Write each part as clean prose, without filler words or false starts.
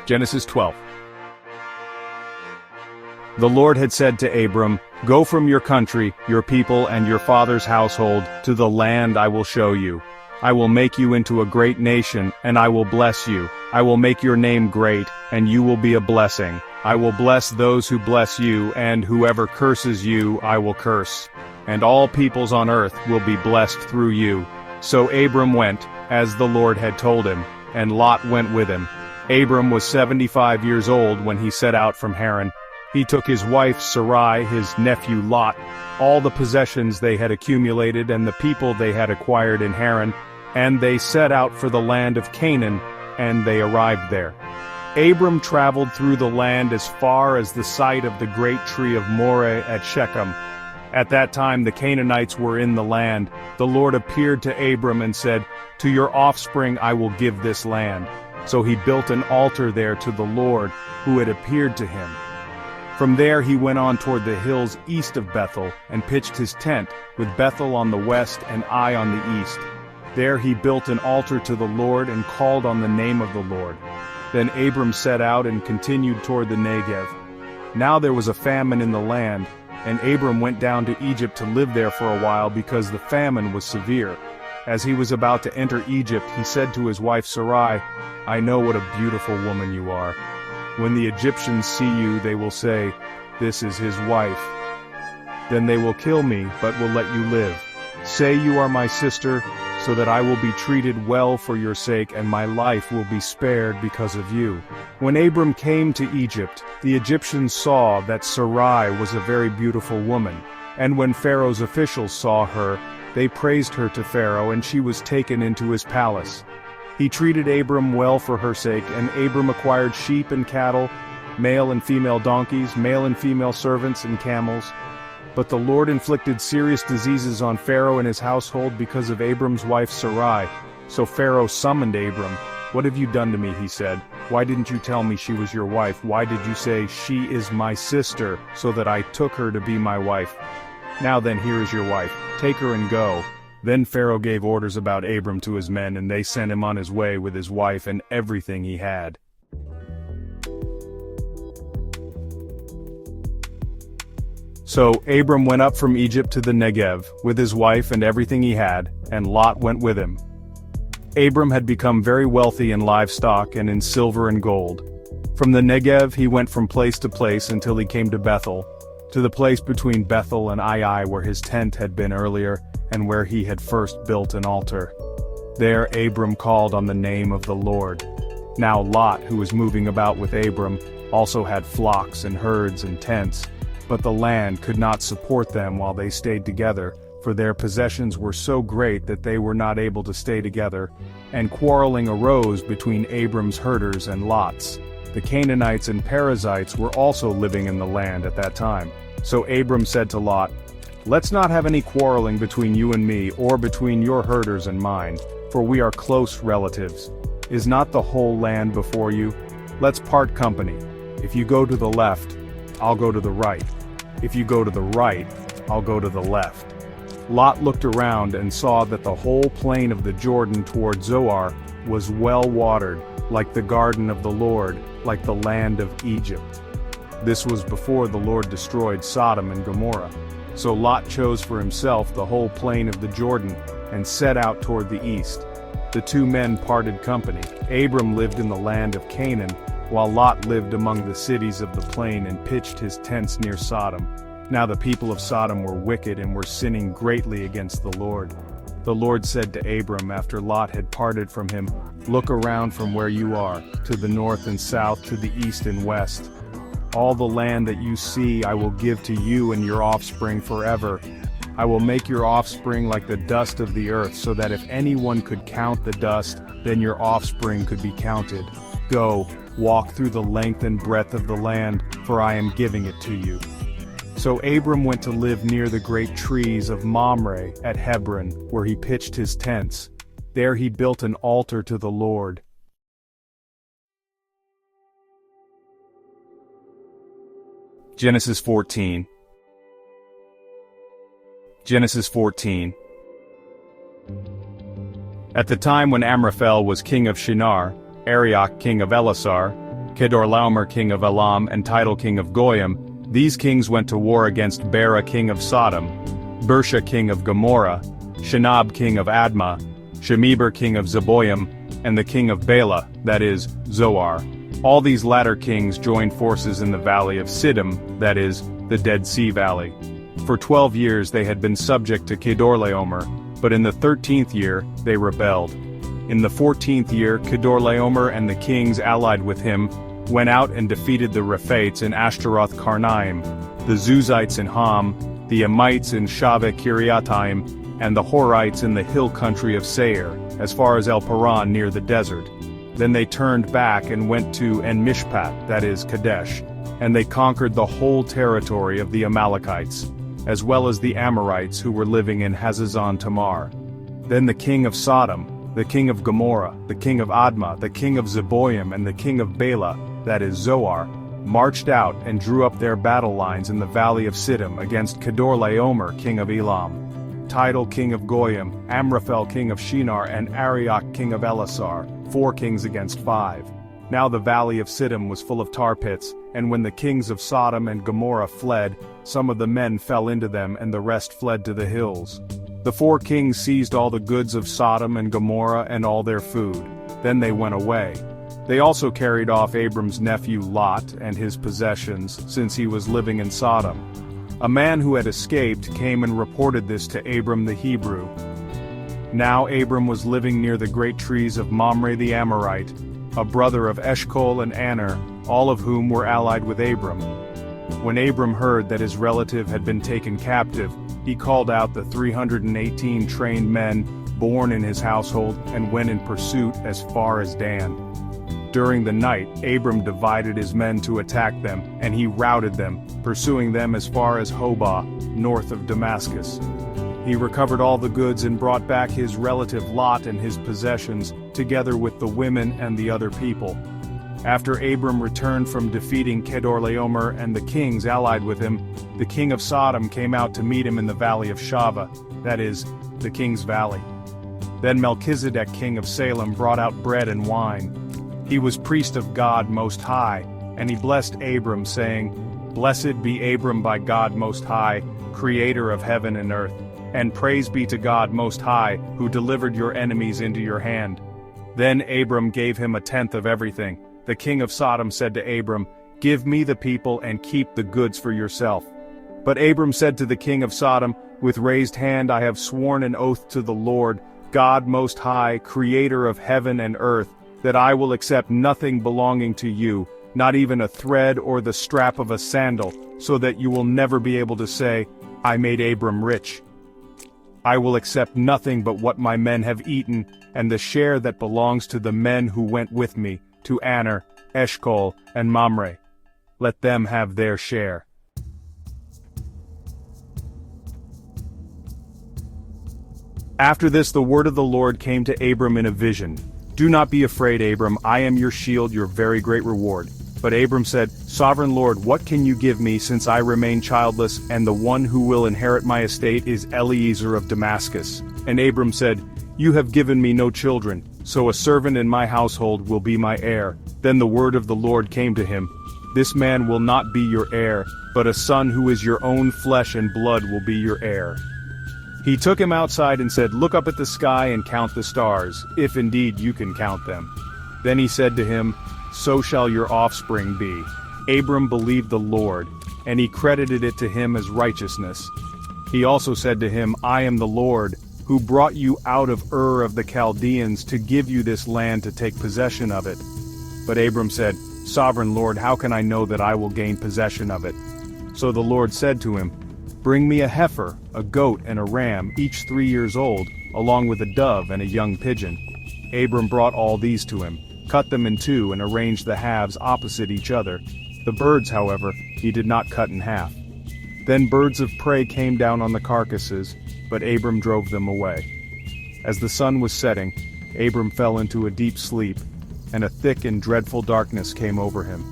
Genesis 12. The Lord had said to Abram, "Go from your country, your people and your father's household, to the land I will show you. I will make you into a great nation, and I will bless you. I will make your name great, and you will be a blessing. I will bless those who bless you, and whoever curses you I will curse. And all peoples on earth will be blessed through you." So Abram went, as the Lord had told him, and Lot went with him. Abram was 75 years old when he set out from Haran. He took his wife Sarai, his nephew Lot, all the possessions they had accumulated and the people they had acquired in Haran, and they set out for the land of Canaan, and they arrived there. Abram traveled through the land as far as the site of the great tree of Moreh at Shechem. At that time the Canaanites were in the land. The Lord appeared to Abram and said, "To your offspring I will give this land." So he built an altar there to the Lord, who had appeared to him. From there he went on toward the hills east of Bethel, and pitched his tent, with Bethel on the west and Ai on the east. There he built an altar to the Lord and called on the name of the Lord. Then Abram set out and continued toward the Negev. Now there was a famine in the land, and Abram went down to Egypt to live there for a while because the famine was severe. As he was about to enter Egypt, he said to his wife Sarai, "I know what a beautiful woman you are. When the Egyptians see you, they will say, 'This is his wife.' Then they will kill me, but will let you live. Say you are my sister, so that I will be treated well for your sake, and my life will be spared because of you." When Abram came to Egypt, the Egyptians saw that Sarai was a very beautiful woman, and when Pharaoh's officials saw her, they praised her to Pharaoh, and she was taken into his palace. He treated Abram well for her sake, and Abram acquired sheep and cattle, male and female donkeys, male and female servants and camels. But the Lord inflicted serious diseases on Pharaoh and his household because of Abram's wife Sarai. So Pharaoh summoned Abram. "What have you done to me?" he said. "Why didn't you tell me she was your wife? Why did you say, 'She is my sister,' so that I took her to be my wife? Now then, here is your wife. Take her and go." Then Pharaoh gave orders about Abram to his men, and they sent him on his way with his wife and everything he had. So Abram went up from Egypt to the Negev, with his wife and everything he had, and Lot went with him. Abram had become very wealthy in livestock and in silver and gold. From the Negev he went from place to place until he came to Bethel, to the place between Bethel and Ai where his tent had been earlier, and where he had first built an altar. There Abram called on the name of the Lord. Now Lot, who was moving about with Abram, also had flocks and herds and tents, but the land could not support them while they stayed together, for their possessions were so great that they were not able to stay together, and quarreling arose between Abram's herders and Lot's. The Canaanites and Perizzites were also living in the land at that time. So Abram said to Lot, "Let's not have any quarreling between you and me, or between your herders and mine, for we are close relatives. Is not the whole land before you? Let's part company. If you go to the left, I'll go to the right. If you go to the right, I'll go to the left." Lot looked around and saw that the whole plain of the Jordan toward Zoar was well watered, like the garden of the Lord, like the land of Egypt. This was before the Lord destroyed Sodom and Gomorrah. So Lot chose for himself the whole plain of the Jordan, and set out toward the east. The two men parted company. Abram lived in the land of Canaan, while Lot lived among the cities of the plain and pitched his tents near Sodom. Now the people of Sodom were wicked and were sinning greatly against the Lord. The Lord said to Abram after Lot had parted from him, "Look around from where you are, to the north and south, to the east and west. All the land that you see I will give to you and your offspring forever. I will make your offspring like the dust of the earth, so that if anyone could count the dust, then your offspring could be counted. Go, walk through the length and breadth of the land, for I am giving it to you." So Abram went to live near the great trees of Mamre at Hebron, where he pitched his tents. There he built an altar to the Lord. Genesis 14. Genesis 14. At the time when Amraphel was king of Shinar, Arioch king of Elasar, Kedorlaomer king of Elam and Tidal king of Goyim. These kings went to war against Bera king of Sodom, Bersha king of Gomorrah, Shinab king of Admah, Shemeber king of Zeboim, and the king of Bela, that is, Zoar. All these latter kings joined forces in the valley of Siddim, that is, the Dead Sea Valley. For 12 years they had been subject to Kedorlaomer, but in the 13th year they rebelled. In the 14th year Kedorlaomer and the kings allied with him went out and defeated the Rephaites in Ashtaroth Karnaim, the Zuzites in Ham, the Amites in Shaveh Kiriataim, and the Horites in the hill country of Seir, as far as El Paran near the desert. Then they turned back and went to En-Mishpat, that is, Kadesh, and they conquered the whole territory of the Amalekites, as well as the Amorites who were living in Hazazon Tamar. Then the king of Sodom, the king of Gomorrah, the king of Admah, the king of Zeboim, and the king of Bela, that is, Zoar, marched out and drew up their battle lines in the valley of Siddim against Kedorlaomer king of Elam, Tidal king of Goyim, Amraphel king of Shinar, and Arioch king of Elasar, 4 kings against 5. Now the valley of Siddim was full of tar pits, and when the kings of Sodom and Gomorrah fled, some of the men fell into them and the rest fled to the hills. The 4 kings seized all the goods of Sodom and Gomorrah and all their food. Then they went away. They also carried off Abram's nephew Lot and his possessions, since he was living in Sodom. A man who had escaped came and reported this to Abram the Hebrew. Now Abram was living near the great trees of Mamre the Amorite, a brother of Eshcol and Aner, all of whom were allied with Abram. When Abram heard that his relative had been taken captive, he called out the 318 trained men born in his household and went in pursuit as far as Dan. During the night, Abram divided his men to attack them, and he routed them, pursuing them as far as Hobah, north of Damascus. He recovered all the goods and brought back his relative Lot and his possessions, together with the women and the other people. After Abram returned from defeating Kedorlaomer and the kings allied with him, the king of Sodom came out to meet him in the valley of Shaveh, that is, the king's valley. Then Melchizedek king of Salem brought out bread and wine. He was priest of God Most High, and he blessed Abram, saying, "Blessed be Abram by God Most High, creator of heaven and earth, and praise be to God Most High, who delivered your enemies into your hand." Then Abram gave him 1/10 of everything. The king of Sodom said to Abram, "Give me the people and keep the goods for yourself." But Abram said to the king of Sodom, "With raised hand I have sworn an oath to the Lord, God Most High, creator of heaven and earth, that I will accept nothing belonging to you, not even a thread or the strap of a sandal, so that you will never be able to say, 'I made Abram rich.' I will accept nothing but what my men have eaten, and the share that belongs to the men who went with me, to Aner, Eshcol, and Mamre. Let them have their share." After this the word of the Lord came to Abram in a vision. "Do not be afraid, Abram, I am your shield, your very great reward." But Abram said, "Sovereign Lord, what can you give me, since I remain childless, and the one who will inherit my estate is Eliezer of Damascus?" And Abram said, "You have given me no children, so a servant in my household will be my heir." Then the word of the Lord came to him, "This man will not be your heir, but a son who is your own flesh and blood will be your heir." He took him outside and said, "Look up at the sky and count the stars, if indeed you can count them." Then he said to him, "So shall your offspring be." Abram believed the Lord, and he credited it to him as righteousness. He also said to him, "I am the Lord, who brought you out of Ur of the Chaldeans to give you this land to take possession of it." But Abram said, "Sovereign Lord, how can I know that I will gain possession of it?" So the Lord said to him, "Bring me a heifer, a goat, and a ram, each 3 years old, along with a dove and a young pigeon." Abram brought all these to him, cut them in two, and arranged the halves opposite each other. The birds, however, he did not cut in half. Then birds of prey came down on the carcasses, but Abram drove them away. As the sun was setting, Abram fell into a deep sleep, and a thick and dreadful darkness came over him.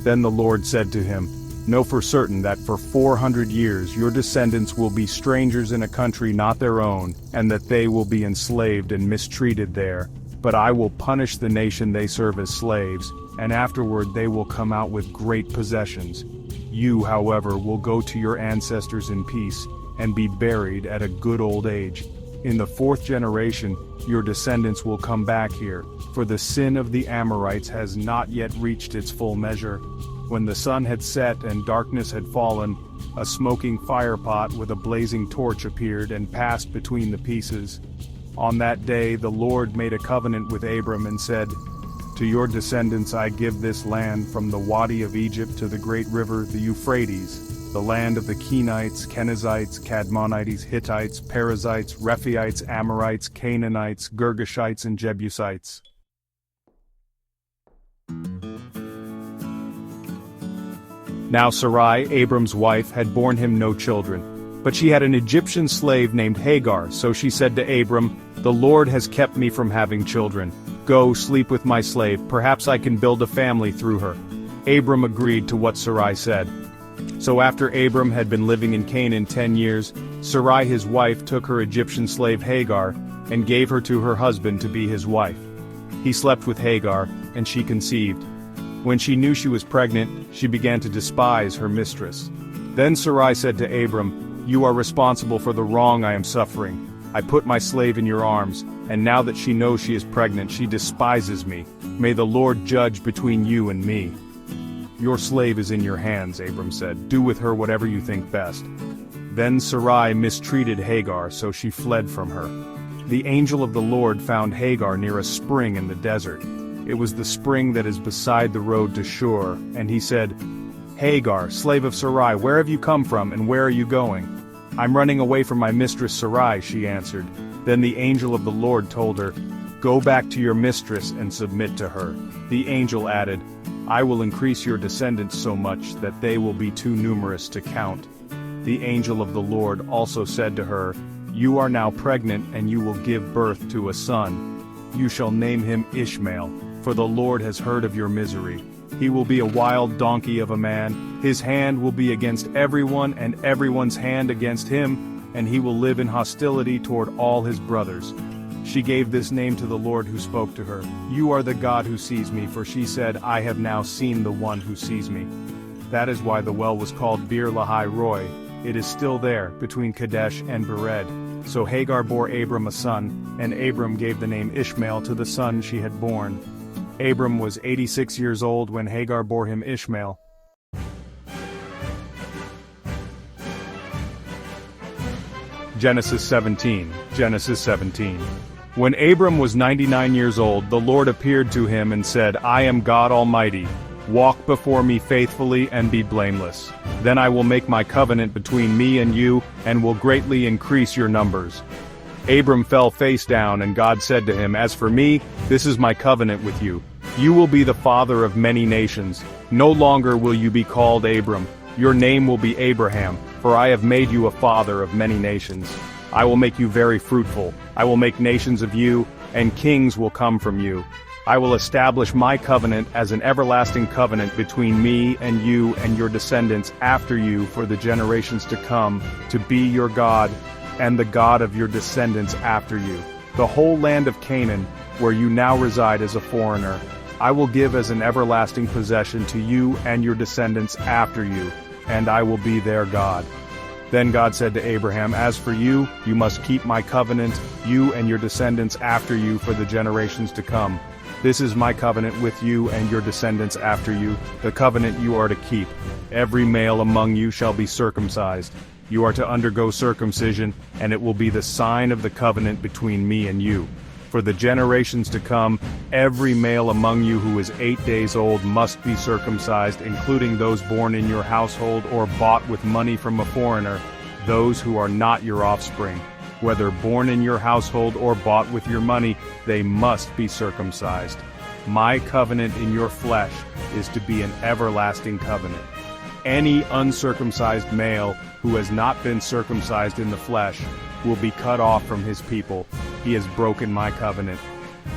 Then the Lord said to him, "Know for certain that for 400 years your descendants will be strangers in a country not their own, and that they will be enslaved and mistreated there. But I will punish the nation they serve as slaves, and afterward they will come out with great possessions. You, however, will go to your ancestors in peace, and be buried at a good old age. In the 4th generation, your descendants will come back here, for the sin of the Amorites has not yet reached its full measure. When the sun had set and darkness had fallen, a smoking firepot with a blazing torch appeared and passed between the pieces. On that day the Lord made a covenant with Abram and said, "To your descendants I give this land from the Wadi of Egypt to the great river the Euphrates, the land of the Kenites, Kenizzites, Cadmonites, Hittites, Perizzites, Rephaites, Amorites, Canaanites, Girgashites, and Jebusites." Now Sarai, Abram's wife, had borne him no children, but she had an Egyptian slave named Hagar, so she said to Abram, "The Lord has kept me from having children. Go, sleep with my slave, perhaps I can build a family through her." Abram agreed to what Sarai said. So after Abram had been living in Canaan 10 years, Sarai his wife took her Egyptian slave Hagar, and gave her to her husband to be his wife. He slept with Hagar, and she conceived. When she knew she was pregnant, she began to despise her mistress. Then Sarai said to Abram, "You are responsible for the wrong I am suffering. I put my slave in your arms, and now that she knows she is pregnant, she despises me. May the Lord judge between you and me." "Your slave is in your hands," Abram said. "Do with her whatever you think best." Then Sarai mistreated Hagar, so she fled from her. The angel of the Lord found Hagar near a spring in the desert. It was the spring that is beside the road to Shur, and he said, "Hagar, slave of Sarai, where have you come from, and where are you going?" "I'm running away from my mistress Sarai," she answered. Then the angel of the Lord told her, "Go back to your mistress and submit to her." The angel added, "I will increase your descendants so much that they will be too numerous to count." The angel of the Lord also said to her, "You are now pregnant, and you will give birth to a son. You shall name him Ishmael, for the Lord has heard of your misery. He will be a wild donkey of a man, his hand will be against everyone and everyone's hand against him, and he will live in hostility toward all his brothers." She gave this name to the Lord who spoke to her, "You are the God who sees me," for she said, "I have now seen the one who sees me." That is why the well was called Bir Lahai Roi. It is still there, between Kadesh and Bered. So Hagar bore Abram a son, and Abram gave the name Ishmael to the son she had born. Abram was 86 years old when Hagar bore him Ishmael. Genesis 17. Genesis 17. When Abram was 99 years old, the Lord appeared to him and said, "I am God Almighty. Walk before me faithfully and be blameless. Then I will make my covenant between me and you, and will greatly increase your numbers." Abram fell face down, and God said to him, "As for me, this is my covenant with you. You will be the father of many nations. No longer will you be called Abram. Your name will be Abraham, for I have made you a father of many nations. I will make you very fruitful. I will make nations of you, and kings will come from you. I will establish my covenant as an everlasting covenant between me and you and your descendants after you for the generations to come, to be your God, and the God of your descendants after you. The whole land of Canaan, where you now reside as a foreigner, I will give as an everlasting possession to you and your descendants after you, and I will be their God." Then God said to Abraham, "As for you, you must keep my covenant, you and your descendants after you for the generations to come. This is my covenant with you and your descendants after you, the covenant you are to keep. Every male among you shall be circumcised. You are to undergo circumcision, and it will be the sign of the covenant between me and you. For the generations to come, every male among you who is 8 days old must be circumcised, including those born in your household or bought with money from a foreigner, those who are not your offspring. Whether born in your household or bought with your money, they must be circumcised. My covenant in your flesh is to be an everlasting covenant. Any uncircumcised male who has not been circumcised in the flesh will be cut off from his people. He has broken my covenant."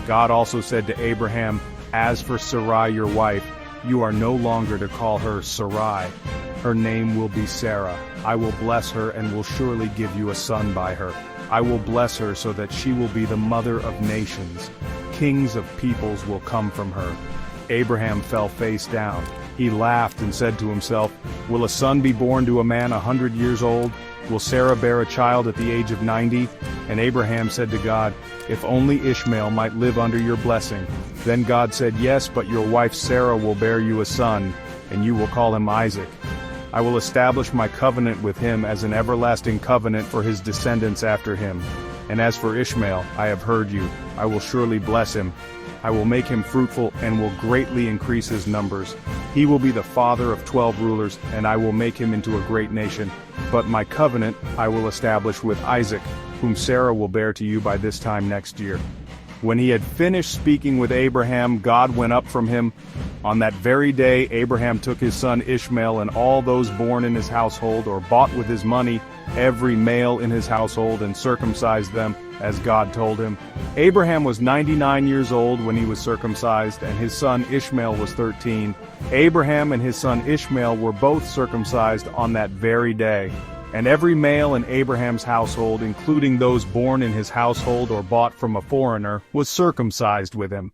God also said to Abraham, "As for Sarai your wife, you are no longer to call her Sarai. Her name will be Sarah. I will bless her and will surely give you a son by her. I will bless her so that she will be the mother of nations. kings of peoples will come from her." Abraham fell face down. He laughed and said to himself, "Will a son be born to a man 100 years old? Will Sarah bear a child at the age of 90? And Abraham said to God, "If only Ishmael might live under your blessing." Then God said, "Yes, but your wife Sarah will bear you a son, and you will call him Isaac. I will establish my covenant with him as an everlasting covenant for his descendants after him. And as for Ishmael, I have heard you. I will surely bless him. I will make him fruitful and will greatly increase his numbers. He will be the father of 12 rulers, and I will make him into a great nation. But my covenant I will establish with Isaac, whom Sarah will bear to you by this time next year." When he had finished speaking with Abraham, God went up from him. On that very day, Abraham took his son Ishmael and all those born in his household or bought with his money, every male in his household, and circumcised them, as God told him. Abraham was 99 years old when he was circumcised, and his son Ishmael was 13. Abraham and his son Ishmael were both circumcised on that very day. And every male in Abraham's household, including those born in his household or bought from a foreigner, was circumcised with him.